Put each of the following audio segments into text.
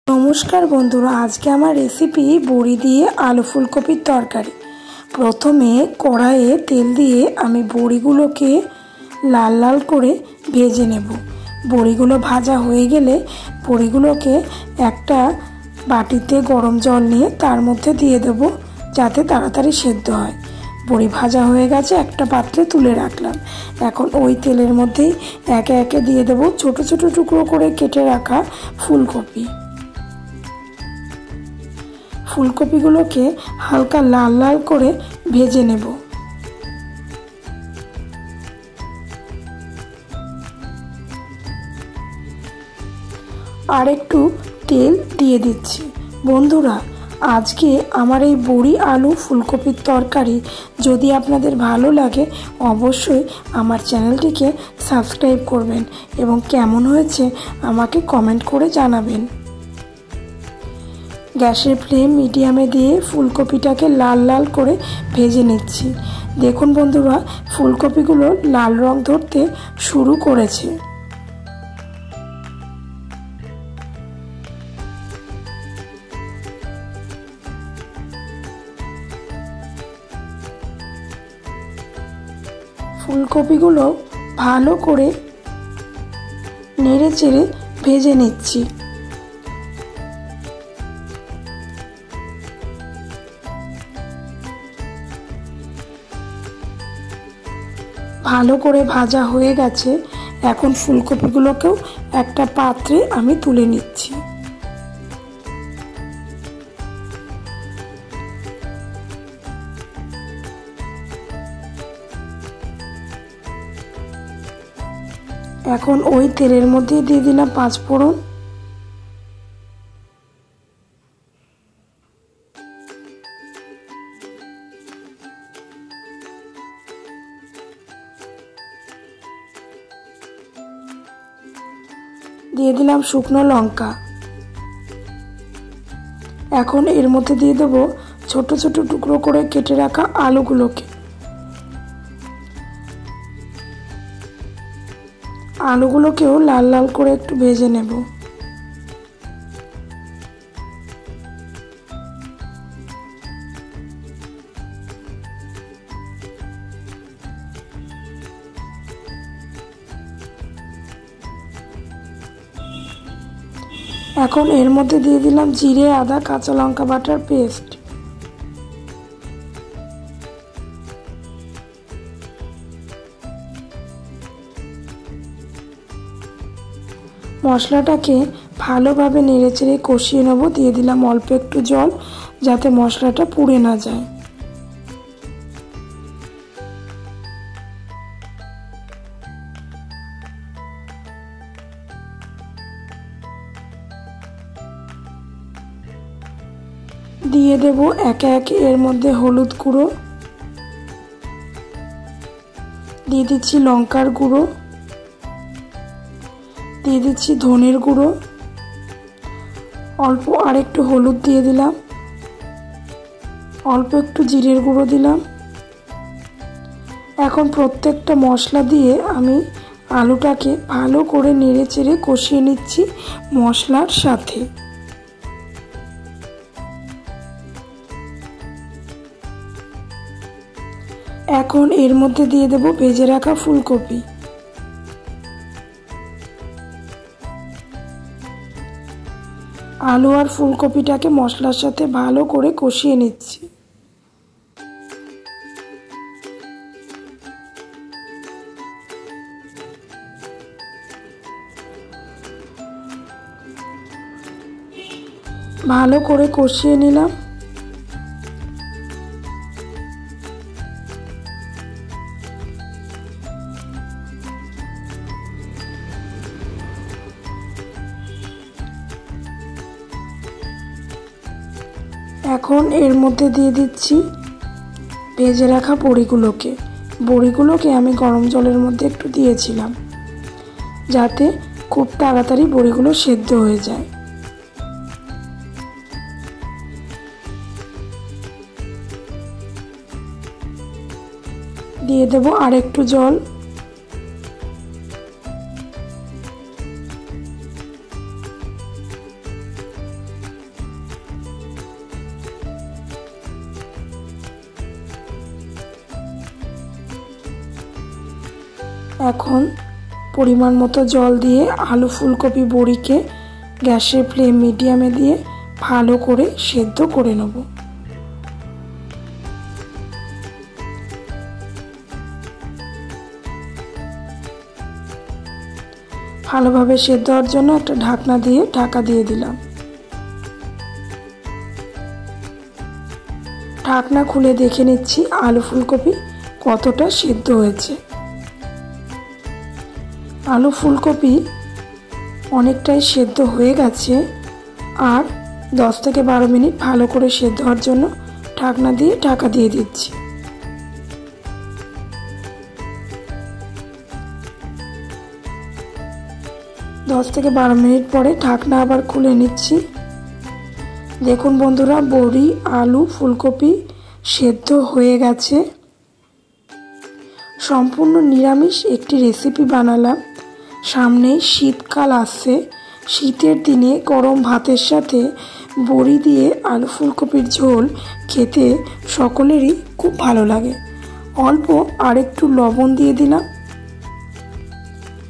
नमस्कार बंधुरा आज के आमार रेसिपी बड़ी दिए आलू फुलकपिर तरकारी। प्रथमे कड़ाइए तेल दिए आमी बड़ीगुलोके लाल लाल करे भेजे नेब। बड़ीगुलो भाजा हो गेले बड़ीगुलोके एकटा बाटीते गरम जल निये तार मध्य दिए देब जाते ताड़ाताड़ी सेদ্ধ हय। बड़ी भाजा हो गेछे एकटा पात्रे तुले राखलाम। एखन ओई तेलेर मध्येई एके एके दिए देब छोटो छोटो टुकरो करे केटे राखा फुलकपि। फुलकपिगुलोके हालका लाल लाल करे भेजे नेब। आर एकटू तेल दिए दिচ্ছি। बंधुरा आज के आमार এই বড়ি आलू फुलकपिर तरकारी যদি আপনাদের ভালো লাগে অবশ্যই আমার চ্যানেলটিকে সাবস্ক্রাইব করবেন এবং কেমন হয়েছে আমাকে কমেন্ট করে জানাবেন। গ্যাসের ফ্লেম মিডিয়ামে দিয়ে ফুলকপিটাকে লাল লাল করে ভেজে নিচ্ছি। দেখুন বন্ধুরা ফুলকপিগুলো লাল রং ধরতে শুরু করেছে। ফুলকপিগুলো ভালো করে নেড়ে চেড়ে ভেজে নিচ্ছি। ভালো করে ভাজা হয়ে গেছে। এখন ফুলকপিগুলোকেও একটা পাত্রে আমি তুলে নিচ্ছি। এখন ওই তেলের মধ্যে দিয়ে দিলাম 5 ফোড়ন, দিয়ে দিলাম শুকনো লঙ্কা। এখন এর মধ্যে দিয়ে দেব ছোট ছোট টুকরো করে কেটে রাখা আলুগুলোকে। আলুগুলোকেও লাল লাল করে একটু ভেজে নেব। এখন এর মধ্যে দিয়ে দিলাম জিরে আদা কাঁচা লঙ্কা বাটার পেস্ট। মশলাটাকে ভালোভাবে নেড়েচেড়ে কষিয়ে নেব। দিয়ে দিলাম অল্প একটু জল যাতে মশলাটা পুড়ে না যায়। দিয়ে দেব একে একে এর মধ্যে হলুদ গুঁড়ো, দিয়ে দিচ্ছি লঙ্কার গুঁড়ো, দিয়ে দিচ্ছি ধনের গুঁড়ো, অল্প আর একটু হলুদ দিয়ে দিলাম, অল্প একটু জিরের গুঁড়ো দিলাম। এখন প্রত্যেকটা মশলা দিয়ে আমি আলুটাকে ভালো করে নেড়ে চেড়ে কষিয়ে নিচ্ছি মশলার সাথে। এখন এর মধ্যে দিয়ে দেব ভেজে রাখা ফুলকপি। আলু আর ফুলকপিটাকে মশলার সাথে ভালো করে কষিয়ে নিচ্ছি। ভালো করে কষিয়ে নিলাম। এখন এর মধ্যে দিয়ে দিচ্ছি ভেজে রাখা বড়িগুলোকে। বড়িগুলোকে আমি গরম জলের মধ্যে একটু দিয়েছিলাম যাতে খুব তাড়াতাড়ি বড়িগুলো সেদ্ধ হয়ে যায়। দিয়ে দেব আর একটু জল। এখন পরিমাণ মতো জল দিয়ে আলু ফুলকপি বড়িকে গ্যাসের ফ্লেম মিডিয়ামে দিয়ে ভালো করে সেদ্ধ করে নেব। ভালোভাবে সেদ্ধ হওয়ার জন্য একটা ঢাকনা দিয়ে ঢাকা দিয়ে দিলাম। ঢাকনা খুলে দেখে নিচ্ছি আলু ফুলকপি কতটা সেদ্ধ হয়েছে। আলু ফুলকপি অনেকটাই সেদ্ধ হয়ে গেছে। আর 10 থেকে 12 মিনিট ভালো করে সেদ্ধ হওয়ার জন্য ঢাকনা দিয়ে ঢাকা দিয়ে দিচ্ছি। দশ থেকে 12 মিনিট পরে ঢাকনা আবার খুলে নিচ্ছি। দেখুন বন্ধুরা, বড়ি আলু ফুলকপি সেদ্ধ হয়ে গেছে। সম্পূর্ণ নিরামিষ একটি রেসিপি বানালাম। সামনে শীতকাল আসছে, শীতের দিনে গরম ভাতের সাথে বড়ি দিয়ে আলু ফুলকপির ঝোল খেতে সকলেরই খুব ভালো লাগে। অল্প আরেকটু লবণ দিয়ে দিলাম,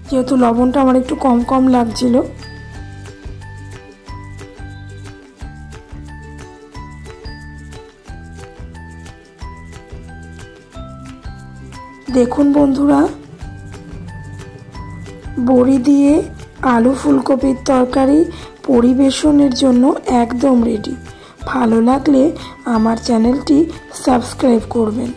যেহেতু লবণটা আমার একটু কম কম লাগছিল। দেখুন বন্ধুরা, বড়ি দিয়ে আলু ফুলকপির তরকারি পরিবেশনের জন্য একদম রেডি। ভালো লাগলে আমার চ্যানেলটি সাবস্ক্রাইব করবেন।